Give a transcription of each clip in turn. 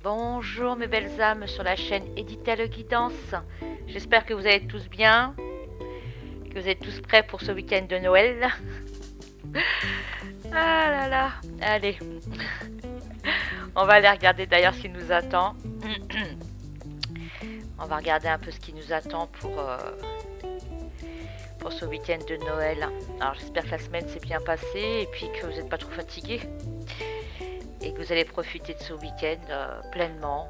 Bonjour mes belles âmes sur la chaîne Edita le Guidance. J'espère que vous allez tous bien, que vous êtes tous prêts pour ce week-end de Noël. Ah là là, allez. On va aller regarder d'ailleurs ce qui nous attend. On va regarder un peu ce qui nous attend pour ce week-end de Noël. Alors j'espère que la semaine s'est bien passée et puis que vous n'êtes pas trop fatigués. Et que vous allez profiter de ce week-end pleinement,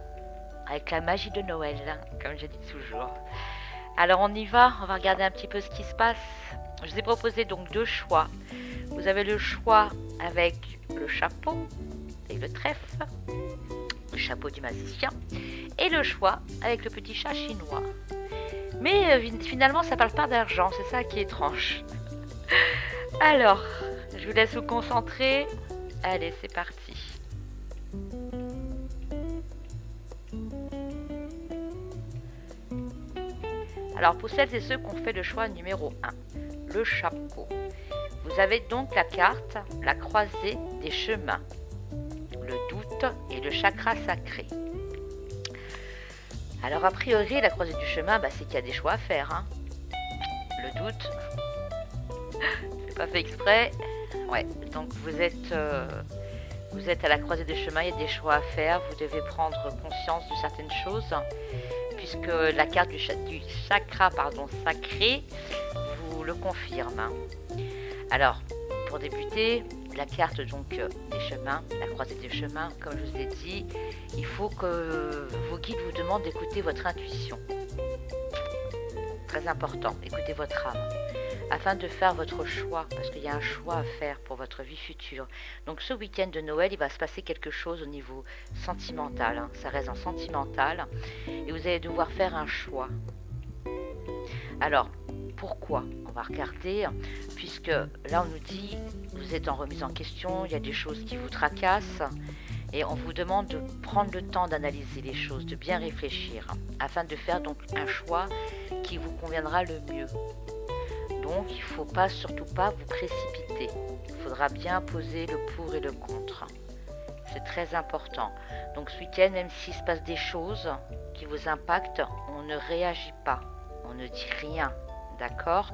avec la magie de Noël, comme je dis toujours. Alors on y va, on va regarder un petit peu ce qui se passe. Je vous ai proposé donc deux choix. Vous avez le choix avec le chapeau et le trèfle, le chapeau du magicien, et le choix avec le petit chat chinois. Mais finalement ça parle pas d'argent, c'est ça qui est étrange. Alors, je vous laisse vous concentrer. Allez, c'est parti. Alors pour celles et ceux qui ont fait le choix numéro 1, le chapeau, vous avez donc la carte, la croisée des chemins, le doute et le chakra sacré. Alors a priori la croisée du chemin, c'est qu'il y a des choix à faire. Hein. Le doute, c'est pas fait exprès. Ouais, donc vous êtes à la croisée des chemins, il y a des choix à faire, vous devez prendre conscience de certaines choses. Puisque la carte du chakra sacré vous le confirme. Alors, pour débuter, la carte donc des chemins, la croisée des chemins, comme je vous ai dit, il faut que vos guides vous demandent d'écouter votre intuition. Très important, écoutez votre âme, afin de faire votre choix, parce qu'il y a un choix à faire pour votre vie future. Donc ce week-end de Noël, il va se passer quelque chose au niveau sentimental, hein. Ça reste en sentimental, et vous allez devoir faire un choix. Alors, pourquoi? On va regarder, puisque là on nous dit, vous êtes en remise en question, il y a des choses qui vous tracassent, et on vous demande de prendre le temps d'analyser les choses, de bien réfléchir, afin de faire donc un choix qui vous conviendra le mieux. Donc il ne faut pas, surtout pas vous précipiter. Il faudra bien poser le pour et le contre. C'est très important. Donc ce week-end, même s'il se passe des choses qui vous impactent, on ne réagit pas. On ne dit rien. D'accord?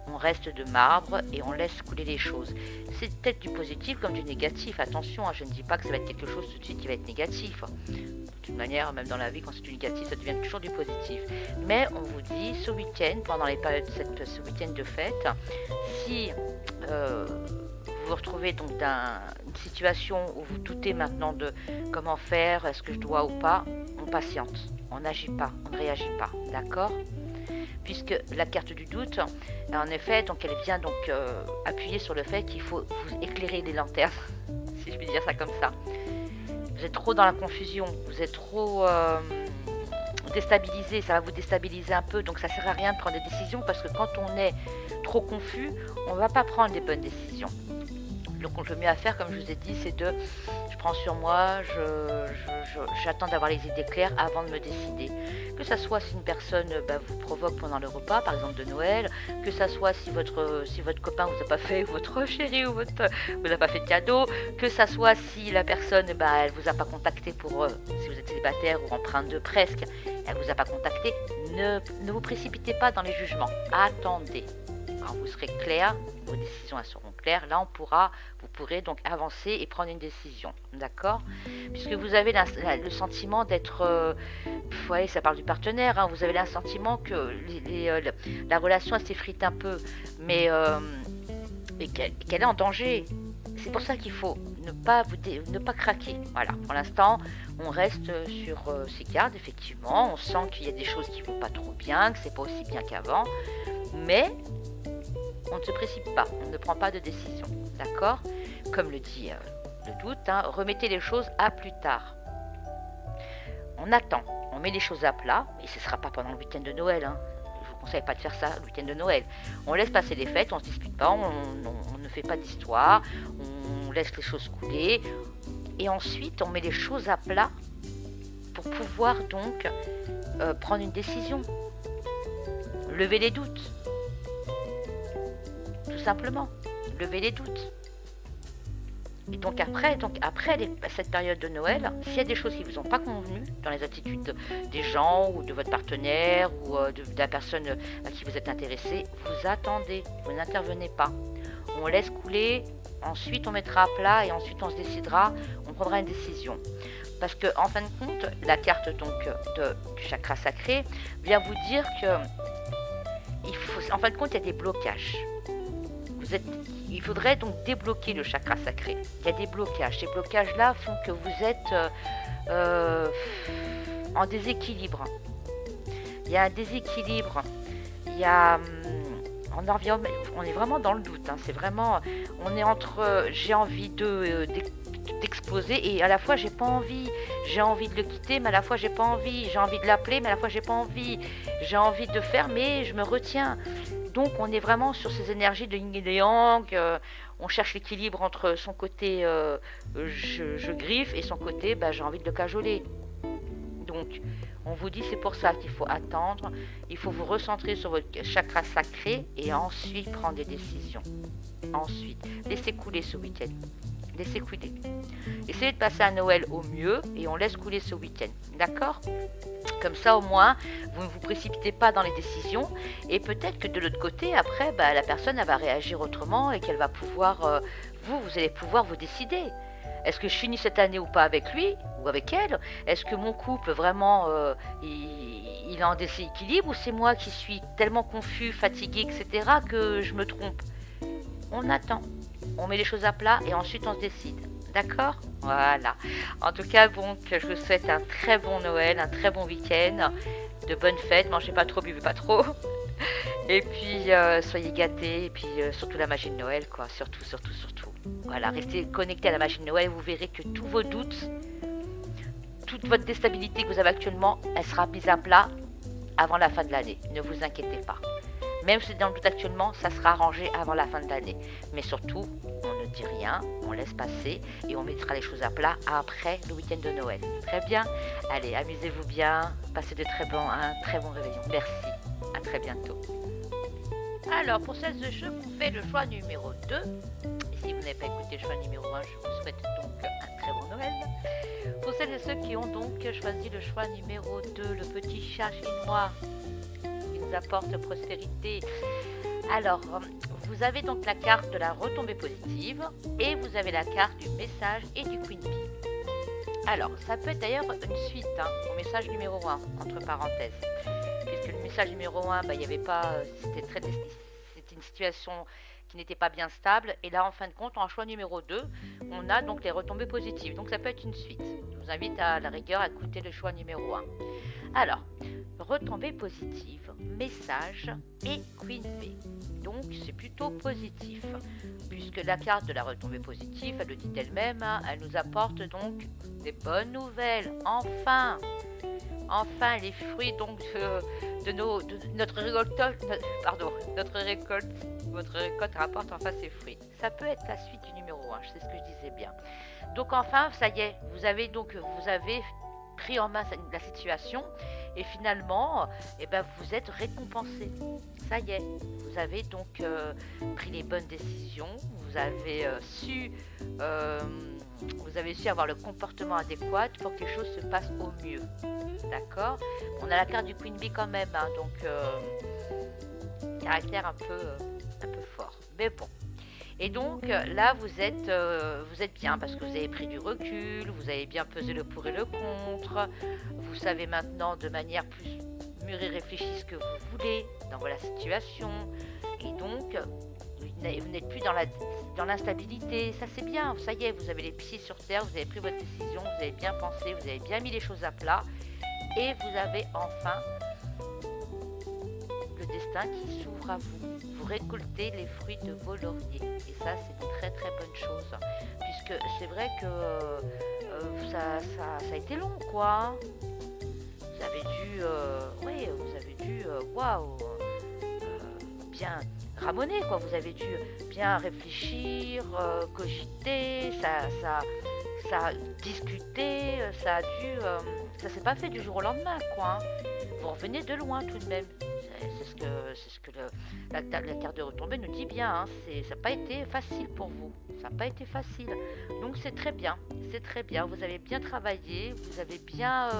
On reste de marbre et on laisse couler les choses. C'est peut-être du positif comme du négatif. Attention, je ne dis pas que ça va être quelque chose tout de suite qui va être négatif. De toute manière, même dans la vie, quand c'est du négatif, ça devient toujours du positif. Mais on vous dit, ce week-end, pendant les périodes ce week-end de fête, si vous vous retrouvez donc dans une situation où vous doutez maintenant de comment faire, est-ce que je dois ou pas, on patiente, on n'agit pas, on ne réagit pas, d'accord? Puisque la carte du doute, en effet, donc elle vient donc appuyer sur le fait qu'il faut vous éclairer les lanternes, si je puis dire ça comme ça. Vous êtes trop dans la confusion, vous êtes trop déstabilisé, ça va vous déstabiliser un peu, donc ça ne sert à rien de prendre des décisions parce que quand on est trop confus, on ne va pas prendre les bonnes décisions. Donc le mieux à faire, comme je vous ai dit, c'est de, je prends sur moi, j'attends d'avoir les idées claires avant de me décider. Que ça soit si une personne vous provoque pendant le repas, par exemple de Noël, que ça soit si votre copain vous a pas fait, votre chéri vous a pas fait de cadeau, que ça soit si la personne elle vous a pas contacté pour si vous êtes célibataire ou empreinte de presque, elle vous a pas contacté, ne vous précipitez pas dans les jugements. Attendez. Quand vous serez clair, vos décisions elles seront claires. Là, vous pourrez donc avancer et prendre une décision, d'accord? Puisque vous avez le sentiment d'être, vous voyez, ça parle du partenaire. Hein, vous avez le sentiment que la relation elle s'effrite un peu, mais qu'elle est en danger. C'est pour ça qu'il faut ne pas craquer. Voilà. Pour l'instant, on reste sur ces cartes. Effectivement, on sent qu'il y a des choses qui vont pas trop bien, que c'est pas aussi bien qu'avant, mais on ne se précipite pas, on ne prend pas de décision, d'accord? Comme le dit le doute, remettez les choses à plus tard. On attend, on met les choses à plat, et ce ne sera pas pendant le week-end de Noël. Je ne vous conseille pas de faire ça le week-end de Noël. On laisse passer les fêtes, on ne se dispute pas, on ne fait pas d'histoire, on laisse les choses couler, et ensuite on met les choses à plat pour pouvoir donc prendre une décision. Lever les doutes. Tout simplement, levez les doutes. Et donc après cette période de Noël, s'il y a des choses qui vous ont pas convenu dans les attitudes des gens ou de votre partenaire ou de la personne à qui vous êtes intéressé, vous attendez, vous n'intervenez pas. On laisse couler, ensuite on mettra à plat et ensuite on se décidera, on prendra une décision. Parce que en fin de compte, la carte donc du chakra sacré vient vous dire que en fin de compte, il y a des blocages. Il faudrait donc débloquer le chakra sacré. Il y a des blocages. Ces blocages-là font que vous êtes en déséquilibre. Il y a un déséquilibre. Il y a on est vraiment dans le doute. Hein. C'est vraiment, on est entre j'ai envie d'exploser et à la fois j'ai pas envie. J'ai envie de le quitter, mais à la fois j'ai pas envie. J'ai envie de l'appeler, mais à la fois j'ai pas envie. J'ai envie de faire, mais je me retiens. Donc on est vraiment sur ces énergies de yin et de yang. On cherche l'équilibre entre son côté je griffe et son côté j'ai envie de le cajoler. Donc on vous dit c'est pour ça qu'il faut attendre. Il faut vous recentrer sur votre chakra sacré et ensuite prendre des décisions. Ensuite, laissez couler ce week-end. Laissez couler. Essayez de passer un Noël au mieux et on laisse couler ce week-end. D'accord ? Comme ça, au moins, vous ne vous précipitez pas dans les décisions. Et peut-être que de l'autre côté, après, la personne elle va réagir autrement et qu'elle va pouvoir... vous allez pouvoir vous décider. Est-ce que je finis cette année ou pas avec lui ou avec elle ? Est-ce que mon couple, vraiment, il est en déséquilibre ou c'est moi qui suis tellement confus, fatigué, etc. que je me trompe ? On attend. On met les choses à plat et ensuite on se décide. D'accord ? Voilà. En tout cas, bon, je vous souhaite un très bon Noël, un très bon week-end, de bonnes fêtes. Mangez pas trop, buvez pas trop. Et puis, soyez gâtés. Et puis, surtout la magie de Noël, quoi. Surtout. Voilà, restez connectés à la magie de Noël. Vous verrez que tous vos doutes, toute votre déstabilité que vous avez actuellement, elle sera mise à plat avant la fin de l'année. Ne vous inquiétez pas. Même si c'est dans le doute actuellement, ça sera arrangé avant la fin de l'année. Mais surtout, on ne dit rien, on laisse passer et on mettra les choses à plat après le week-end de Noël. Très bien. Allez, amusez-vous bien, passez un très bon réveillon. Merci, à très bientôt. Alors, pour celles et ceux qui ont fait le choix numéro 2, et si vous n'avez pas écouté le choix numéro 1, je vous souhaite donc un très bon Noël. Pour celles et ceux qui ont donc choisi le choix numéro 2, le petit chat chinois, nous apporte prospérité. Alors, vous avez donc la carte de la retombée positive et vous avez la carte du message et du Queen Bee. Alors, ça peut être d'ailleurs une suite au message numéro 1, entre parenthèses. Puisque le message numéro 1, il n'y avait pas, c'était une situation qui n'était pas bien stable. Et là, en fin de compte, en choix numéro 2, on a donc les retombées positives. Donc, ça peut être une suite. Je vous invite à la rigueur à écouter le choix numéro 1. Alors, retombées positives, message et Queen Bee. Donc, c'est plutôt positif. Puisque la carte de la retombée positive, elle le dit elle-même, elle nous apporte donc des bonnes nouvelles. Enfin, les fruits donc notre récolte rapporte enfin ses fruits. Ça peut être la suite du numéro 1, c'est ce que je disais bien. Donc enfin, ça y est, vous avez pris en main la situation et finalement, vous être récompensé. Ça y est, vous avez donc pris les bonnes décisions, vous avez su avoir le comportement adéquat pour que les choses se passent au mieux. D'accord ? On a la carte du Queen Bee quand même, donc caractère un peu fort. Mais bon. Et donc là, vous êtes bien parce que vous avez pris du recul, vous avez bien pesé le pour et le contre. Vous savez maintenant de manière plus mûre et réfléchie ce que vous voulez dans la situation. Et donc, vous n'êtes plus dans l'instabilité. Ça, c'est bien. Ça y est, vous avez les pieds sur terre, vous avez pris votre décision, vous avez bien pensé, vous avez bien mis les choses à plat. Et vous avez enfin le destin qui s'ouvre à vous. Vous récoltez les fruits de vos lauriers. Et ça, c'est une très très bonne chose. Puisque c'est vrai que ça a été long, quoi. Vous avez dû, bien ramoner, quoi. Vous avez dû bien réfléchir, cogiter, ça a discuté, ça s'est pas fait du jour au lendemain, quoi. Vous revenez de loin tout de même. C'est ce que la carte de retombée nous dit bien. Hein. Ça n'a pas été facile pour vous. Ça n'a pas été facile. Donc c'est très bien. C'est très bien. Vous avez bien travaillé. Vous avez bien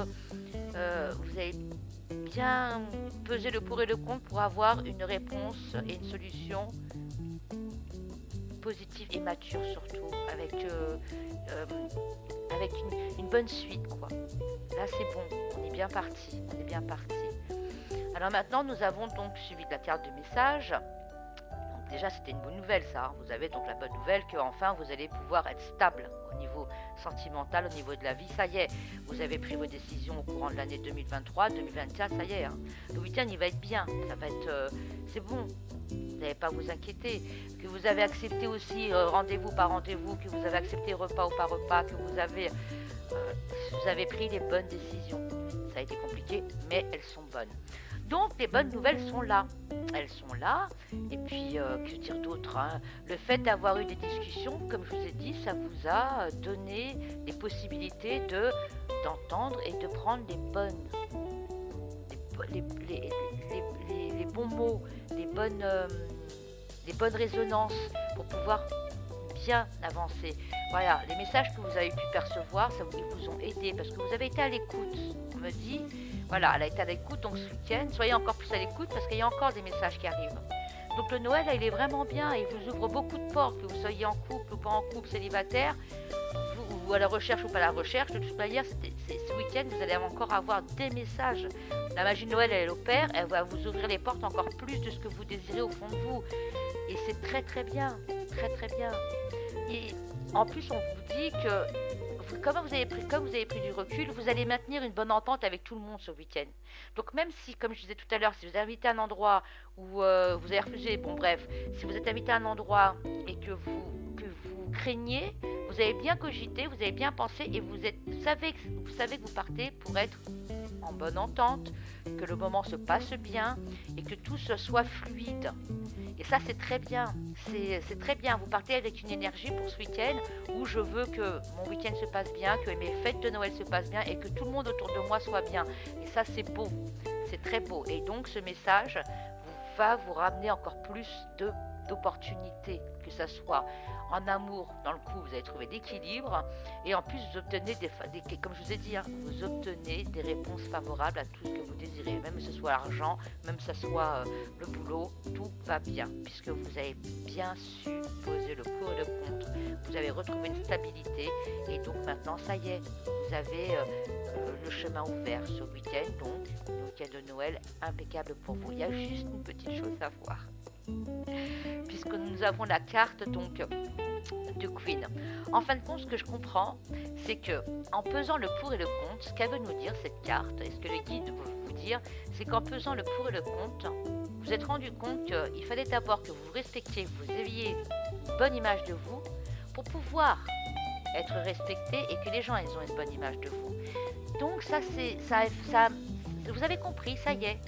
pesé le pour et le contre pour avoir une réponse et une solution positive et mature surtout, avec une bonne suite quoi. Là c'est bon, on est bien parti, on est bien parti. Alors maintenant nous avons donc suivi de la carte de message. Donc déjà c'était une bonne nouvelle ça. Vous avez donc la bonne nouvelle que enfin vous allez pouvoir être stable au niveau sentimental, au niveau de la vie. Ça y est, vous avez pris vos décisions au courant de l'année 2023, 2024, ça y est. Hein. Le week-end il va être bien, ça va être, c'est bon. Vous n'avez pas à vous inquiéter, que vous avez accepté aussi rendez-vous par rendez-vous, que vous avez accepté repas ou par repas, que vous avez pris les bonnes décisions. Ça a été compliqué, mais elles sont bonnes. Donc les bonnes nouvelles sont là. Elles sont là. Et puis, que dire d'autre hein. Le fait d'avoir eu des discussions, comme je vous ai dit, ça vous a donné les possibilités d'entendre et de prendre les bons mots, les bonnes résonances pour pouvoir bien avancer. Voilà, les messages que vous avez pu percevoir, ils vous ont aidé parce que vous avez été à l'écoute. On me dit, voilà, elle a été à l'écoute, donc ce week-end, soyez encore plus à l'écoute parce qu'il y a encore des messages qui arrivent. Donc le Noël, il est vraiment bien, il vous ouvre beaucoup de portes, que vous soyez en couple ou pas en couple, célibataire, ou à la recherche ou pas à la recherche. De toute manière, ce week-end, vous allez encore avoir des messages. La magie de Noël, elle opère, elle va vous ouvrir les portes encore plus de ce que vous désirez au fond de vous. Et c'est très très bien, très très bien. Et en plus, on vous dit que comme vous avez pris du recul, vous allez maintenir une bonne entente avec tout le monde ce week-end. Donc même si, comme je disais tout à l'heure, si vous êtes invité à un endroit où vous avez refusé, bon bref, si vous êtes invité à un endroit et que vous craignez, vous avez bien cogité, vous avez bien pensé et vous savez que vous partez pour être en bonne entente, que le moment se passe bien et que tout se soit fluide. Et ça, c'est très bien. C'est très bien. Vous partez avec une énergie pour ce week-end où je veux que mon week-end se passe bien, que mes fêtes de Noël se passent bien et que tout le monde autour de moi soit bien. Et ça, c'est beau. C'est très beau. Et donc, ce message va vous ramener encore plus d'opportunités, que ça soit en amour, dans le coup, vous allez trouver l'équilibre et en plus, vous obtenez comme je vous ai dit, hein, vous obtenez des réponses favorables à tout ce que vous désirez, même que ce soit l'argent, même que ce soit le boulot, tout va bien, puisque vous avez bien su poser le pour et le contre, vous avez retrouvé une stabilité et donc maintenant, ça y est, vous avez le chemin ouvert ce week-end, donc le week-end de Noël impeccable pour vous. Il y a juste une petite chose à voir. Puisque nous avons la carte donc de Queen. En fin de compte, ce que je comprends, c'est que en pesant le pour et le contre, ce qu'elle veut nous dire cette carte, et ce que le guide veut vous dire, c'est qu'en pesant le pour et le contre, vous vous êtes rendu compte qu'il fallait d'abord que vous vous respectiez, que vous ayez une bonne image de vous, pour pouvoir être respecté et que les gens ils ont une bonne image de vous. Donc ça, vous avez compris, ça y est.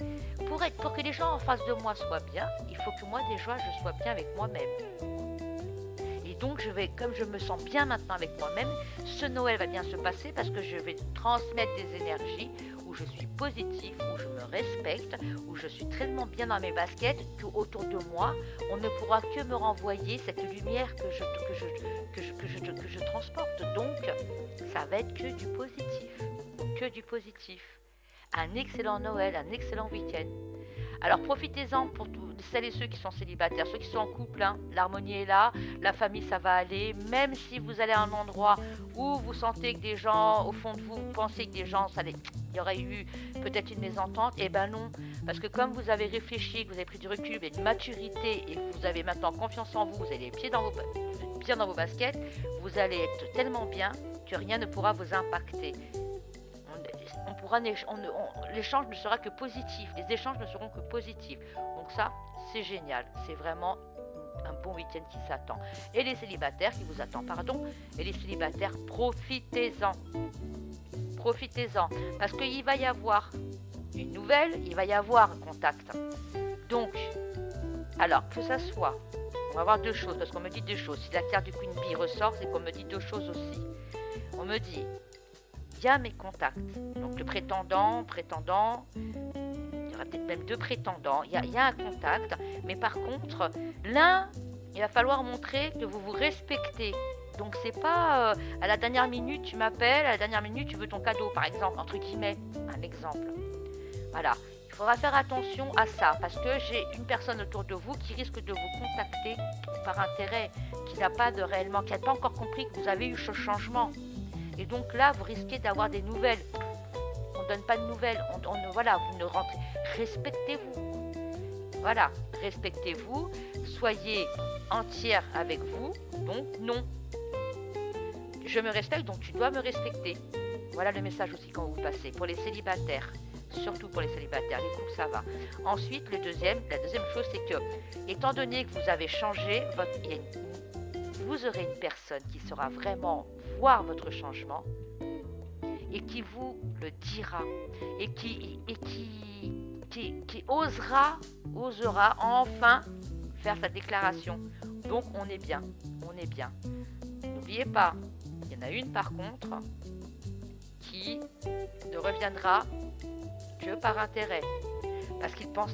Pour que les gens en face de moi soient bien, il faut que moi déjà je sois bien avec moi-même. Et donc comme je me sens bien maintenant avec moi-même, ce Noël va bien se passer parce que je vais transmettre des énergies où je suis positive, où je me respecte, où je suis tellement bien dans mes baskets qu'autour de moi, on ne pourra que me renvoyer cette lumière que je transporte. Donc, ça va être que du positif. Que du positif. Un excellent Noël, un excellent week-end. Alors profitez-en pour celles et ceux qui sont célibataires, ceux qui sont en couple, hein, l'harmonie est là, la famille ça va aller, même si vous allez à un endroit où vous sentez que des gens, au fond de vous, vous pensez que des gens, il y aurait eu peut-être une mésentente, et ben non, parce que comme vous avez réfléchi, que vous avez pris du recul, vous avez une maturité et que vous avez maintenant confiance en vous, vous avez les pieds bien dans vos baskets, vous allez être tellement bien que rien ne pourra vous impacter. L'échange ne sera que positif, les échanges ne seront que positifs. Donc ça, c'est génial, c'est vraiment un bon week-end qui s'attend. Et les célibataires, et les célibataires, profitez-en. Profitez-en, parce qu'il va y avoir une nouvelle, il va y avoir un contact. Donc, alors que ça soit, on va voir deux choses, parce qu'on me dit deux choses. Si la carte du Queen Bee ressort, c'est qu'on me dit deux choses aussi. On me dit, il y a mes contacts. Donc le prétendant, aura peut-être même deux prétendants, il y a un contact, mais par contre, l'un, il va falloir montrer que vous vous respectez. Donc c'est pas à la dernière minute tu m'appelles, à la dernière minute tu veux ton cadeau, par exemple, entre guillemets, un exemple. Voilà, il faudra faire attention à ça, parce que j'ai une personne autour de vous qui risque de vous contacter par intérêt, qui n'a pas de réellement, qui n'a pas encore compris que vous avez eu ce changement. Et donc là, vous risquez d'avoir des nouvelles. On ne donne pas de nouvelles, voilà, vous ne rentrez. Respectez-vous. Voilà, respectez-vous, soyez entière avec vous, donc non. Je me respecte, donc tu dois me respecter. Voilà le message aussi quand vous le passez. Pour les célibataires, surtout pour les célibataires, les couples ça va. Ensuite, la deuxième chose, c'est que, étant donné que vous avez changé, vous aurez une personne qui saura vraiment voir votre changement et qui vous le dira et qui osera enfin faire sa déclaration. Donc on est bien. N'oubliez pas, il y en a une par contre qui ne reviendra que par intérêt. Parce qu'il pense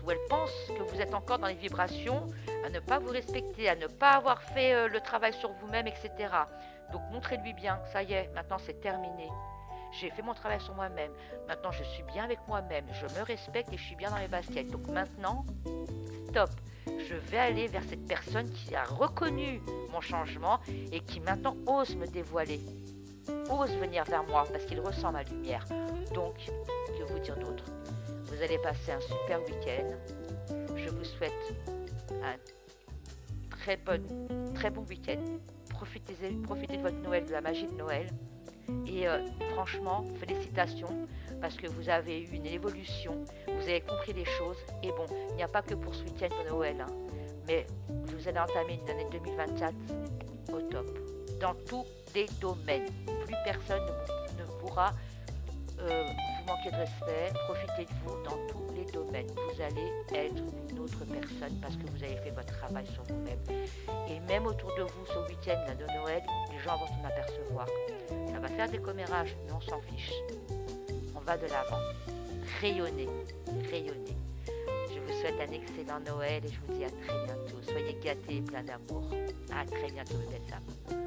ou elle pense que vous êtes encore dans les vibrations, à ne pas vous respecter, à ne pas avoir fait le travail sur vous-même, etc. Donc montrez-lui bien, ça y est, maintenant c'est terminé. J'ai fait mon travail sur moi-même. Maintenant je suis bien avec moi-même, je me respecte et je suis bien dans mes baskets. Donc maintenant, stop. Je vais aller vers cette personne qui a reconnu mon changement et qui maintenant ose me dévoiler, ose venir vers moi parce qu'il ressent ma lumière. Donc, que vous dire d'autre? Vous allez passer un super week-end. Je vous souhaite un très bon week-end. Profitez de votre Noël, de la magie de Noël. Et franchement, félicitations parce que vous avez eu une évolution, vous avez compris les choses. Et bon, il n'y a pas que pour ce week-end de Noël, hein, mais vous allez entamer une année 2024 au top, dans tous les domaines. Plus personne ne pourra vous manquer de respect, profitez de vous dans tous les domaines. Vous allez être une autre personne parce que vous avez fait votre travail sur vous-même. Et même autour de vous, ce week-end là, de Noël, les gens vont s'en apercevoir. Ça va faire des commérages, mais on s'en fiche. On va de l'avant. Rayonnez. Je vous souhaite un excellent Noël et je vous dis à très bientôt. Soyez gâtés et plein d'amour. À très bientôt, mes belles âmes.